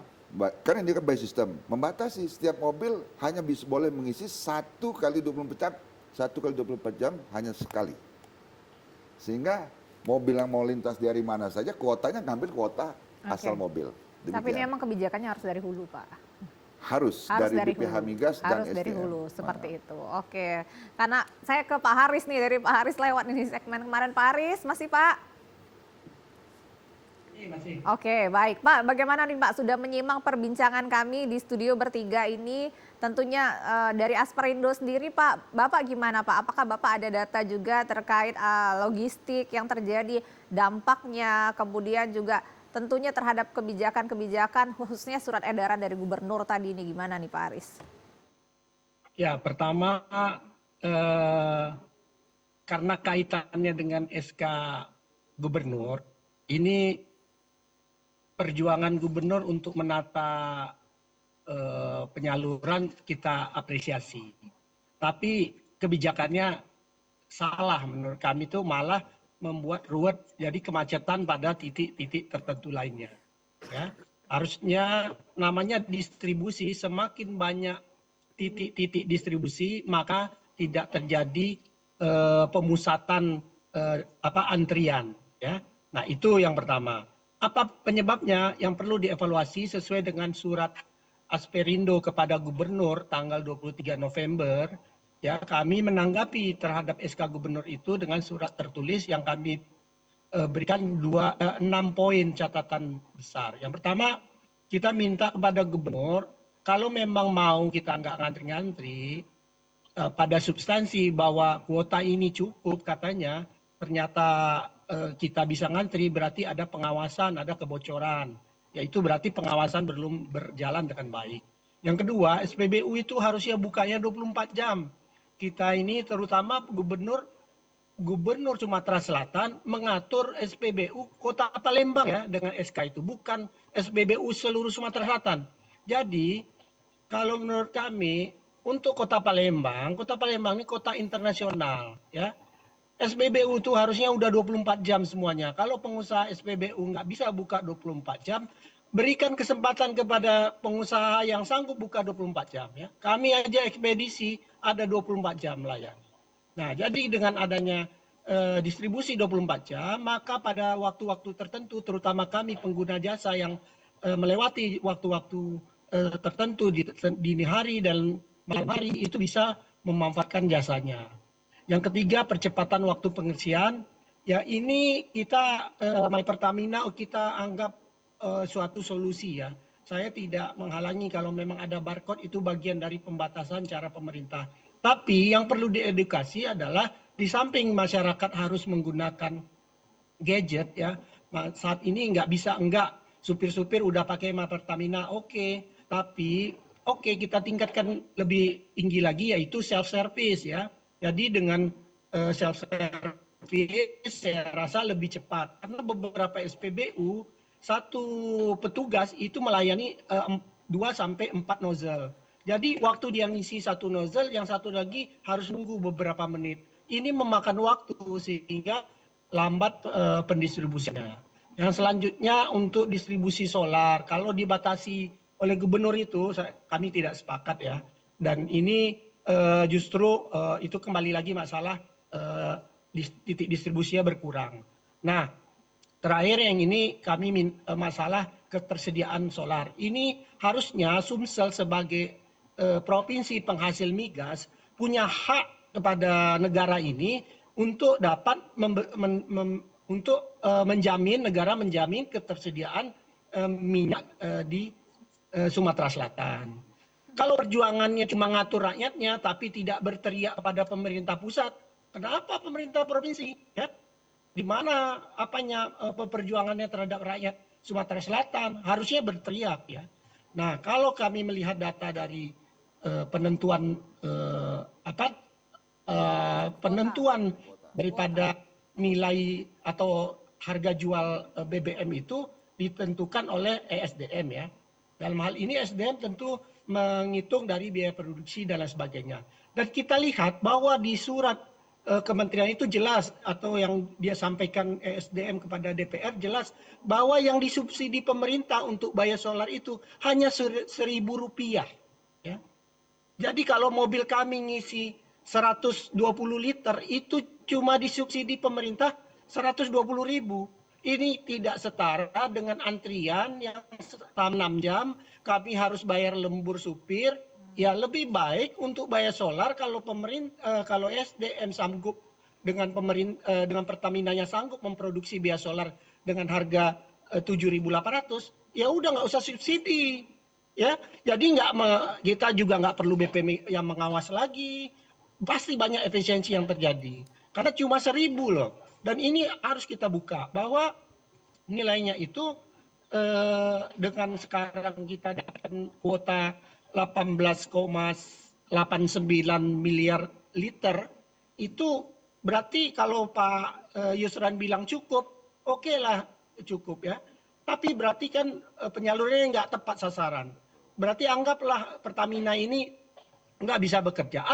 kan ini kan by system, membatasi setiap mobil hanya boleh mengisi 1 kali 24 jam hanya sekali. Sehingga mobil yang mau lintas dari mana saja, kuotanya ngambil kuota asal mobil. Demikian. Tapi ini emang kebijakannya harus dari hulu, Pak. Harus dari BPH hulu. Migas dan harus dari SDM. hulu seperti itu. Oke. Karena saya ke Pak Haris nih, dari Pak Haris lewat ini segmen kemarin. Pak Haris, masih Pak? Masih. Oke, baik Pak. Bagaimana nih Pak, sudah menyimak perbincangan kami di studio bertiga ini. Tentunya dari Asperindo sendiri Pak, Bapak gimana Pak? Apakah Bapak ada data juga terkait logistik yang terjadi, dampaknya, kemudian juga tentunya terhadap kebijakan-kebijakan khususnya surat edaran dari gubernur tadi ini, gimana nih Pak Haris? Ya, pertama karena kaitannya dengan SK gubernur, ini perjuangan gubernur untuk menata penyaluran kita apresiasi. Tapi kebijakannya salah menurut kami, itu malah membuat ruwet jadi kemacetan pada titik-titik tertentu lainnya. Ya. Harusnya namanya distribusi, semakin banyak titik-titik distribusi maka tidak terjadi pemusatan antrian. Ya. Nah itu yang pertama. Apa penyebabnya? Yang perlu dievaluasi sesuai dengan surat Asperindo kepada gubernur tanggal 23 November. Ya, kami menanggapi terhadap SK gubernur itu dengan surat tertulis yang kami berikan 6 poin catatan besar. Yang pertama, kita minta kepada gubernur, kalau memang mau kita nggak ngantri-ngantri, pada substansi bahwa kuota ini cukup katanya, ternyata kita bisa ngantri, berarti ada pengawasan, ada kebocoran. Yaitu berarti pengawasan belum berjalan dengan baik. Yang kedua, SPBU itu harusnya bukanya 24 jam. Kita ini terutama gubernur Sumatera Selatan mengatur SPBU Kota Palembang ya dengan SK itu, bukan SPBU seluruh Sumatera Selatan. Jadi kalau menurut kami untuk Kota Palembang ini kota internasional ya. SPBU itu harusnya udah 24 jam semuanya. Kalau pengusaha SPBU nggak bisa buka 24 jam, berikan kesempatan kepada pengusaha yang sanggup buka 24 jam. Ya. Kami aja ekspedisi ada 24 jam layani. Nah, jadi dengan adanya distribusi 24 jam, maka pada waktu-waktu tertentu, terutama kami pengguna jasa yang melewati waktu-waktu tertentu di dini hari dan malam hari, itu bisa memanfaatkan jasanya. Yang ketiga, percepatan waktu pengisian. Ya ini kita My Pertamina kita anggap suatu solusi ya. Saya tidak menghalangi kalau memang ada barcode, itu bagian dari pembatasan cara pemerintah. Tapi yang perlu diedukasi adalah di samping masyarakat harus menggunakan gadget ya. Saat ini nggak bisa enggak, supir-supir udah pakai My Pertamina, oke. Tapi kita tingkatkan lebih tinggi lagi, yaitu self service ya. Jadi dengan self service saya rasa lebih cepat, karena beberapa SPBU satu petugas itu melayani 2 sampai 4 nozzle. Jadi waktu dia ngisi satu nozzle, yang satu lagi harus nunggu beberapa menit. Ini memakan waktu sehingga lambat pendistribusinya. Yang selanjutnya untuk distribusi solar, kalau dibatasi oleh gubernur itu kami tidak sepakat ya. Dan ini justru itu kembali lagi masalah titik distribusinya berkurang. Nah, terakhir yang ini kami masalah ketersediaan solar. Ini harusnya Sumsel sebagai provinsi penghasil migas punya hak kepada negara ini untuk dapat negara menjamin ketersediaan minyak di Sumatera Selatan. Kalau perjuangannya cuma ngatur rakyatnya tapi tidak berteriak kepada pemerintah pusat, kenapa pemerintah provinsi? Ya, di mana perjuangannya terhadap rakyat Sumatera Selatan harusnya berteriak ya. Nah, kalau kami melihat data dari penentuan daripada nilai atau harga jual BBM itu ditentukan oleh ESDM ya. Dalam hal ini ESDM tentu menghitung dari biaya produksi dan lain sebagainya. Dan kita lihat bahwa di surat kementerian itu jelas atau yang dia sampaikan ESDM kepada DPR jelas bahwa yang disubsidi pemerintah untuk bayar solar itu hanya Rp1.000 ya. Jadi kalau mobil kami ngisi 120 liter itu cuma disubsidi pemerintah 120.000. Ini tidak setara dengan antrian yang 6 jam kami harus bayar lembur supir. Ya lebih baik untuk bayar solar kalau kalau SDM sanggup dengan Pertamina-nya sanggup memproduksi biaya solar dengan harga 7.800, ya udah nggak usah subsidi. Ya, jadi kita juga nggak perlu BPM yang mengawas lagi. Pasti banyak efisiensi yang terjadi. Karena cuma 1.000 loh. Dan ini harus kita buka bahwa nilainya itu dengan sekarang kita dapat kuota 18,89 miliar liter itu berarti kalau Pak Yusran bilang cukup, oke lah cukup ya. Tapi berarti kan penyalurannya nggak tepat sasaran. Berarti anggaplah Pertamina ini nggak bisa bekerja.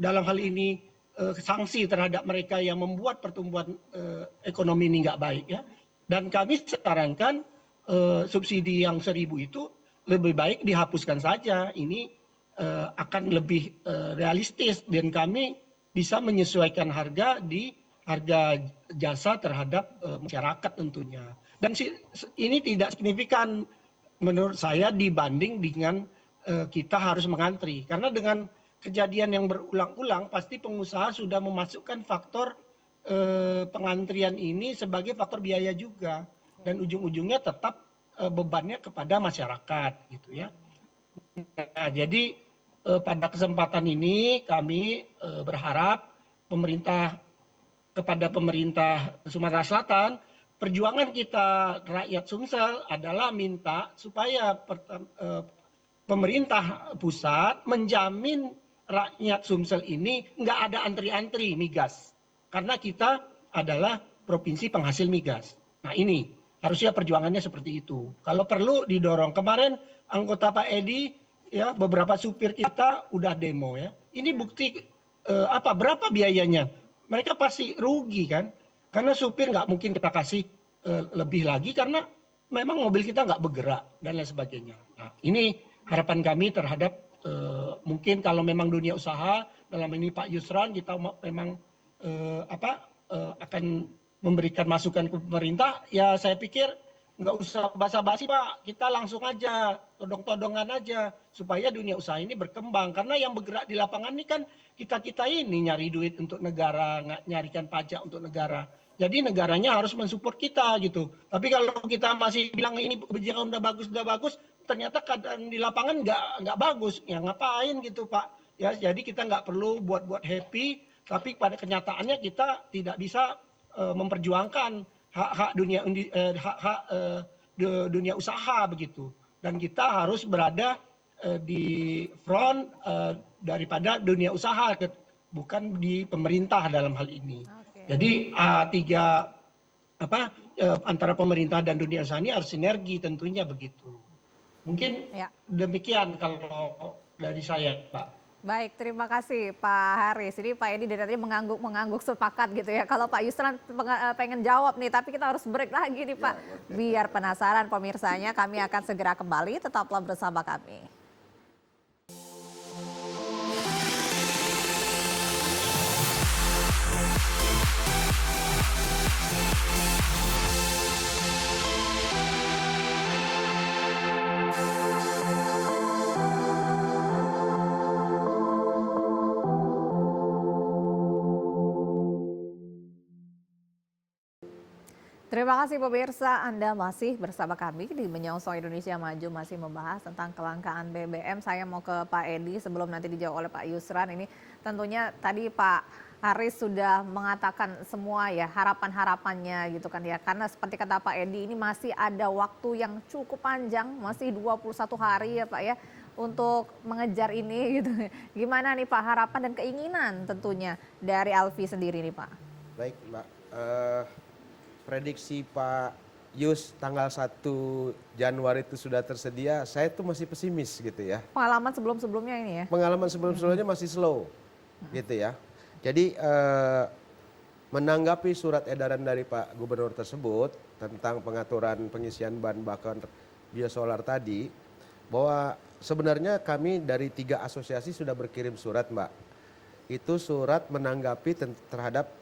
Dalam hal ini sanksi terhadap mereka yang membuat pertumbuhan ekonomi ini nggak baik ya. Dan kami sarankan subsidi yang 1.000 itu lebih baik dihapuskan saja. Ini akan lebih realistis dan kami bisa menyesuaikan harga jasa terhadap masyarakat tentunya. Dan ini tidak signifikan menurut saya dibanding dengan kita harus mengantri. Karena dengan kejadian yang berulang-ulang pasti pengusaha sudah memasukkan faktor pengantrian ini sebagai faktor biaya juga. Dan ujung-ujungnya tetap bebannya kepada masyarakat gitu ya. Nah, jadi pada kesempatan ini kami berharap kepada pemerintah Sumatera Selatan, perjuangan kita rakyat Sumsel adalah minta supaya pemerintah pusat menjamin rakyat Sumsel ini nggak ada antri-antri migas. Karena kita adalah provinsi penghasil migas. Nah ini harusnya perjuangannya seperti itu. Kalau perlu didorong. Kemarin anggota Pak Edi, ya beberapa supir kita udah demo ya. Ini bukti berapa biayanya. Mereka pasti rugi kan. Karena supir nggak mungkin kita kasih lebih lagi karena memang mobil kita nggak bergerak dan lain sebagainya. Nah, ini harapan kami terhadap mungkin kalau memang dunia usaha dalam ini Pak Yusran kita memang akan memberikan masukan ke pemerintah. Ya saya pikir nggak usah basa-basi Pak, kita langsung aja todong-todongan aja supaya dunia usaha ini berkembang. Karena yang bergerak di lapangan ini kan kita ini nyari duit untuk negara, nyarikan pajak untuk negara. Jadi negaranya harus mensupport kita gitu. Tapi kalau kita masih bilang ini kebijakan udah bagus, ternyata keadaan di lapangan nggak bagus. Ya ngapain gitu Pak? Ya jadi kita nggak perlu buat happy, tapi pada kenyataannya kita tidak bisa memperjuangkan hak dunia usaha begitu. Dan kita harus berada di front daripada dunia usaha, bukan di pemerintah dalam hal ini. Jadi antara pemerintah dan dunia usaha ini harus sinergi tentunya begitu. Mungkin Ya. demikian kalau dari saya, Pak. Baik, terima kasih Pak Haris. Ini Pak Edi dari tadi mengangguk sepakat gitu ya. Kalau Pak Yusran pengen jawab nih, tapi kita harus break lagi nih Pak. Biar penasaran pemirsanya, kami akan segera kembali. Tetaplah bersama kami. Terima kasih pemirsa, Anda masih bersama kami di Menyongsong Indonesia Maju, masih membahas tentang kelangkaan BBM. Saya mau ke Pak Edi sebelum nanti dijawab oleh Pak Yusran. Ini tentunya tadi Pak Haris sudah mengatakan semua ya harapan-harapannya gitu kan ya. Karena seperti kata Pak Edi, ini masih ada waktu yang cukup panjang, masih 21 hari ya Pak ya, untuk mengejar ini gitu. Gimana nih Pak harapan dan keinginan tentunya dari Alfi sendiri nih Pak? Baik Mbak, prediksi Pak Yus tanggal 1 Januari itu sudah tersedia, saya tuh masih pesimis gitu ya. Pengalaman sebelum-sebelumnya ini ya? Pengalaman sebelum-sebelumnya masih slow gitu ya. Jadi menanggapi surat edaran dari Pak Gubernur tersebut tentang pengaturan pengisian bahan bakar biosolar tadi, bahwa sebenarnya kami dari 3 asosiasi sudah berkirim surat Mbak. Itu surat menanggapi terhadap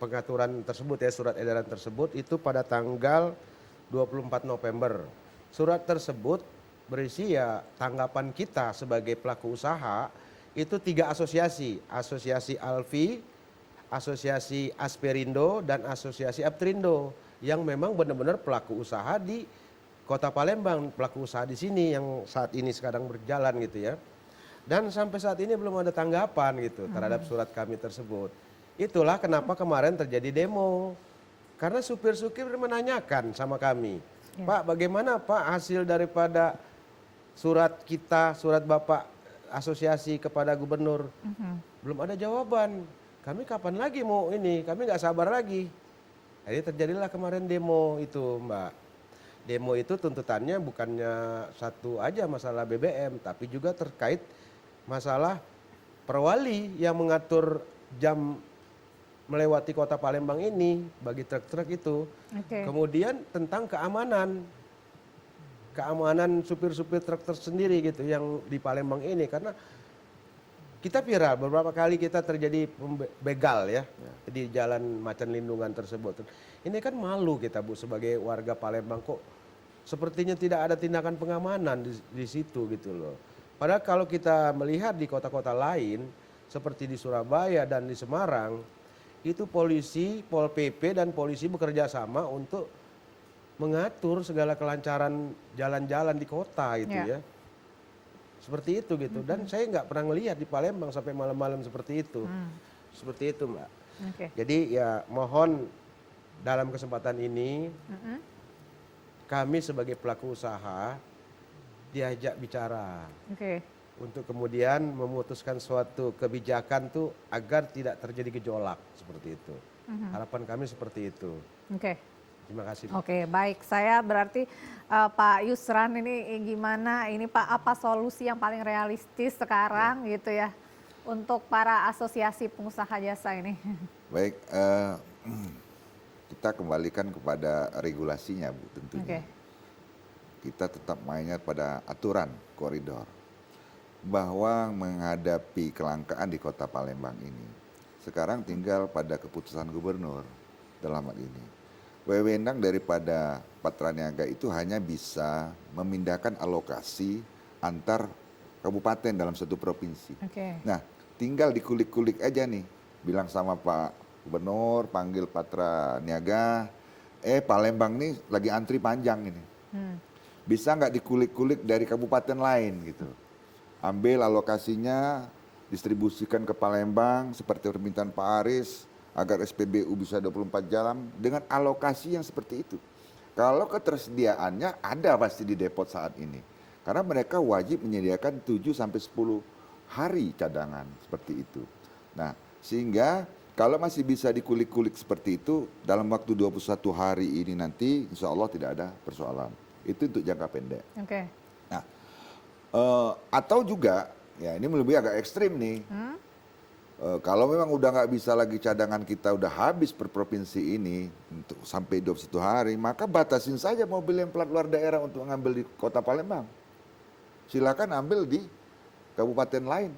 pengaturan tersebut ya, surat edaran tersebut itu pada tanggal 24 November. Surat tersebut berisi ya tanggapan kita sebagai pelaku usaha itu 3 asosiasi, Asosiasi Alfi, Asosiasi Asperindo, dan Asosiasi Aptrindo yang memang benar-benar pelaku usaha di Kota Palembang, pelaku usaha di sini yang saat ini sekarang berjalan gitu ya. Dan sampai saat ini belum ada tanggapan gitu terhadap surat kami tersebut. Itulah kenapa kemarin terjadi demo. Karena supir-supir menanyakan sama kami, Pak bagaimana Pak hasil daripada surat kita, surat Bapak asosiasi kepada gubernur. Belum ada jawaban. Kami kapan lagi mau ini, kami nggak sabar lagi. Jadi terjadilah kemarin demo itu Mbak. Demo itu tuntutannya bukannya satu aja masalah BBM, tapi juga terkait masalah perwali yang mengatur jam melewati Kota Palembang ini bagi truk-truk itu. Kemudian tentang keamanan supir-supir truk tersendiri gitu yang di Palembang ini, karena kita viral beberapa kali kita terjadi begal ya di jalan Macan Lindungan tersebut. Ini kan malu kita Bu sebagai warga Palembang, kok sepertinya tidak ada tindakan pengamanan di situ gitu loh. Padahal kalau kita melihat di kota-kota lain seperti di Surabaya dan di Semarang, itu polisi, Pol PP dan polisi bekerja sama untuk mengatur segala kelancaran jalan-jalan di kota gitu ya. Seperti itu gitu. Dan saya nggak pernah ngelihat di Palembang sampai malam-malam seperti itu. Seperti itu Mbak. Jadi ya mohon dalam kesempatan ini kami sebagai pelaku usaha diajak bicara. Untuk kemudian memutuskan suatu kebijakan tuh agar tidak terjadi gejolak seperti itu. Harapan kami seperti itu. Terima kasih. Baik. Saya berarti Pak Yusran ini gimana ini Pak, apa solusi yang paling realistis sekarang gitu ya untuk para asosiasi pengusaha jasa ini? Baik, kita kembalikan kepada regulasinya Bu tentunya. Kita tetap mainnya pada aturan koridor. Bahwa menghadapi kelangkaan di Kota Palembang ini sekarang tinggal pada keputusan gubernur dalam hal ini. Wewenang daripada Patra Niaga itu hanya bisa memindahkan alokasi antar kabupaten dalam satu provinsi. Nah, tinggal dikulik-kulik aja nih, bilang sama Pak Gubernur, panggil Patra Niaga, Palembang nih lagi antri panjang ini. Bisa nggak dikulik-kulik dari kabupaten lain gitu. Ambil alokasinya, distribusikan ke Palembang seperti permintaan Pak Haris agar SPBU bisa 24 jam dengan alokasi yang seperti itu. Kalau ketersediaannya ada pasti di depot saat ini. Karena mereka wajib menyediakan 7 sampai 10 hari cadangan seperti itu. Nah, sehingga kalau masih bisa dikulik-kulik seperti itu dalam waktu 21 hari ini nanti insya Allah tidak ada persoalan. Itu untuk jangka pendek. Nah, atau juga, ya ini lebih agak ekstrim nih. Kalau memang udah nggak bisa lagi cadangan kita udah habis per provinsi ini untuk sampai 21 hari, maka batasin saja mobil yang plat luar daerah untuk ngambil di Kota Palembang. Silakan ambil di kabupaten lain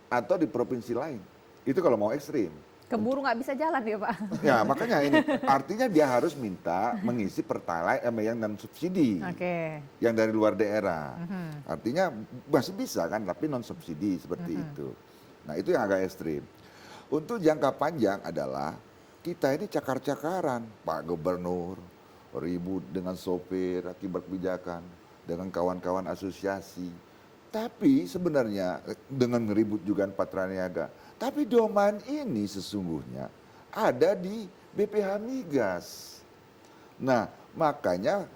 atau di provinsi lain. Itu kalau mau ekstrim. Keburu nggak bisa jalan ya Pak. Ya makanya ini artinya dia harus minta mengisi pertalite yang non subsidi, Oke. yang dari luar daerah. Artinya masih bisa kan, tapi non subsidi seperti itu. Nah itu yang agak ekstrim. Untuk jangka panjang adalah kita ini cakar-cakaran, Pak Gubernur ribut dengan sopir akibat kebijakan, dengan kawan-kawan asosiasi. Tapi sebenarnya dengan ribut juga Patra Niaga. Tapi domain ini sesungguhnya ada di BPH Migas. Nah makanya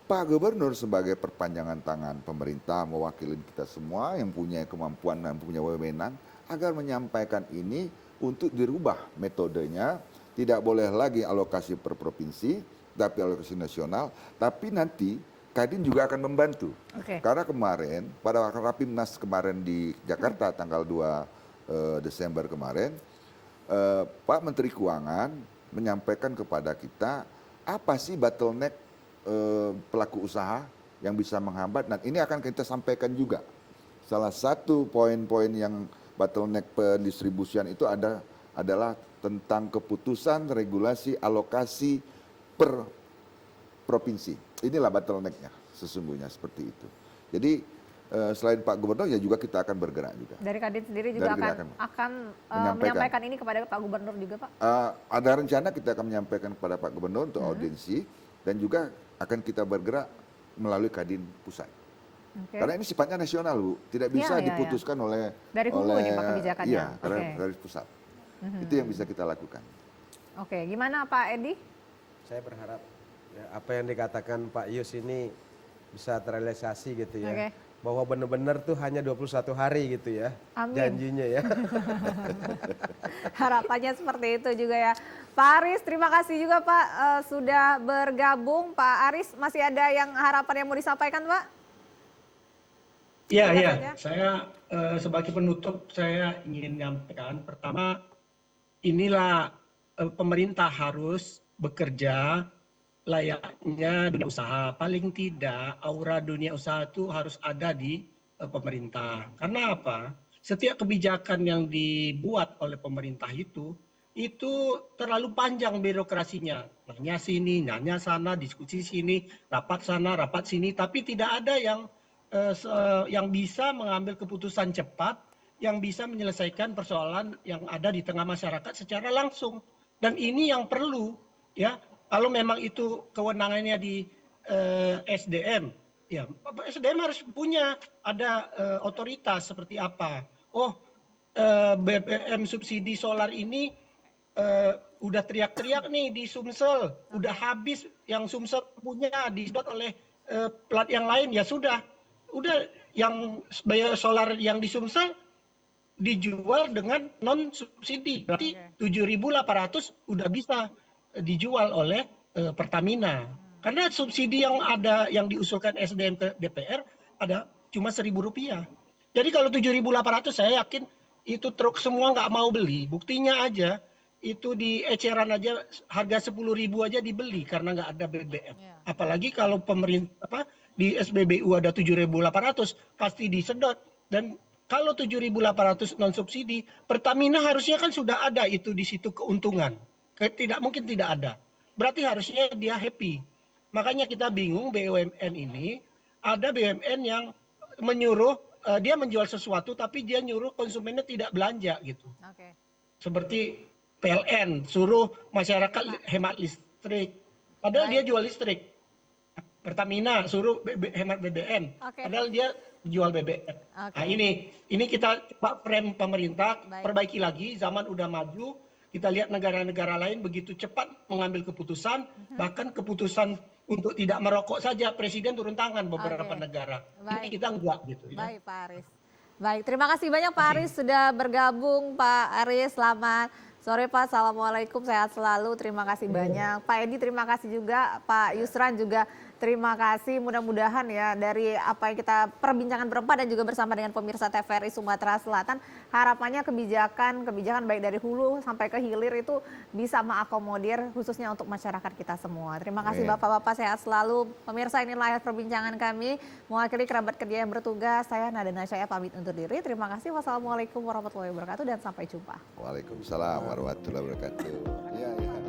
Pak Gubernur sebagai perpanjangan tangan pemerintah mewakili kita semua yang punya kemampuan dan punya wewenang agar menyampaikan ini untuk dirubah metodenya, tidak boleh lagi alokasi per provinsi tapi alokasi nasional, tapi nanti Kadin juga akan membantu. Karena kemarin pada Rapimnas kemarin di Jakarta tanggal 2 Desember kemarin, Pak Menteri Keuangan menyampaikan kepada kita apa sih bottleneck pelaku usaha yang bisa menghambat, dan ini akan kita sampaikan juga. Salah satu poin-poin yang bottleneck pendistribusian itu adalah tentang keputusan regulasi alokasi per provinsi. Inilah bottlenecknya sesungguhnya seperti itu. Jadi selain Pak Gubernur ya juga kita akan bergerak juga. Dari Kadin sendiri juga akan menyampaikan ini kepada Pak Gubernur juga Pak? Ada rencana kita akan menyampaikan kepada Pak Gubernur untuk audiensi dan juga akan kita bergerak melalui Kadin Pusat. Karena ini sifatnya nasional Bu, tidak bisa diputuskan oleh dari hulu ini Pak kebijakannya. Iya, karena dari pusat. Itu yang bisa kita lakukan. Oke, gimana Pak Edi? Saya berharap ya, apa yang dikatakan Pak Yus ini bisa terrealisasi gitu ya. Bahwa benar-benar tuh hanya 21 hari gitu ya. Amin. Janjinya ya. Harapannya seperti itu juga ya. Pak Aris, terima kasih juga Pak sudah bergabung. Pak Aris, masih ada yang harapan yang mau disampaikan Pak? Iya. Saya sebagai penutup saya ingin menyampaikan, pertama inilah pemerintah harus bekerja layaknya dunia usaha. Paling tidak aura dunia usaha itu harus ada di pemerintah. Karena apa? Setiap kebijakan yang dibuat oleh pemerintah itu terlalu panjang birokrasinya. Nanya sini, nanya sana, diskusi sini, rapat sana, rapat sini, tapi tidak ada yang bisa mengambil keputusan cepat, yang bisa menyelesaikan persoalan yang ada di tengah masyarakat secara langsung. Dan ini yang perlu, ya. Kalau memang itu kewenangannya di SDM, ya SDM harus punya ada otoritas seperti apa. BBM subsidi solar ini udah teriak-teriak nih di Sumsel, udah habis yang Sumsel punya disedot oleh plat yang lain, ya sudah yang solar yang di Sumsel dijual dengan non subsidi, berarti 7.800 udah bisa dijual oleh Pertamina. Karena subsidi yang ada yang diusulkan SDM ke DPR ada cuma Rp1.000. Jadi kalau 7.800 saya yakin itu truk semua nggak mau beli. Buktinya aja itu di eceran aja harga 10.000 aja dibeli karena nggak ada BBM. Apalagi kalau pemerintah di SPBU ada 7.800 pasti disedot. Dan kalau 7.800 non subsidi, Pertamina harusnya kan sudah ada itu di situ keuntungan. Tidak mungkin tidak ada. Berarti harusnya dia happy. Makanya kita bingung BUMN ini, ada BUMN yang menyuruh, dia menjual sesuatu tapi dia nyuruh konsumennya tidak belanja gitu. Seperti PLN, suruh masyarakat hemat listrik. Padahal dia jual listrik. Pertamina suruh hemat BBM. Padahal dia jual BBM. Nah ini kita coba frame pemerintah, perbaiki lagi, zaman udah maju. Kita lihat negara-negara lain begitu cepat mengambil keputusan, bahkan keputusan untuk tidak merokok saja Presiden turun tangan beberapa negara. Ini kita enggak gitu. Baik Pak Aris. Baik, terima kasih banyak Pak Aris sudah bergabung. Pak Aris, selamat sore Pak. Assalamualaikum, sehat selalu. Terima kasih banyak. Pak Edi terima kasih juga. Pak Yusran juga Terima kasih, mudah-mudahan ya dari apa yang kita perbincangan berempat dan juga bersama dengan pemirsa TVRI Sumatera Selatan, harapannya kebijakan baik dari hulu sampai ke hilir itu bisa mengakomodir khususnya untuk masyarakat kita semua. Terima kasih Amin. Bapak-Bapak, sehat selalu. Pemirsa, inilah perbincangan kami. Mewakili kerabat kerja yang bertugas, saya Nada Nasyaya pamit undur diri. Terima kasih. Wassalamualaikum warahmatullahi wabarakatuh dan sampai jumpa. Waalaikumsalam warahmatullahi wabarakatuh. Iya, iya.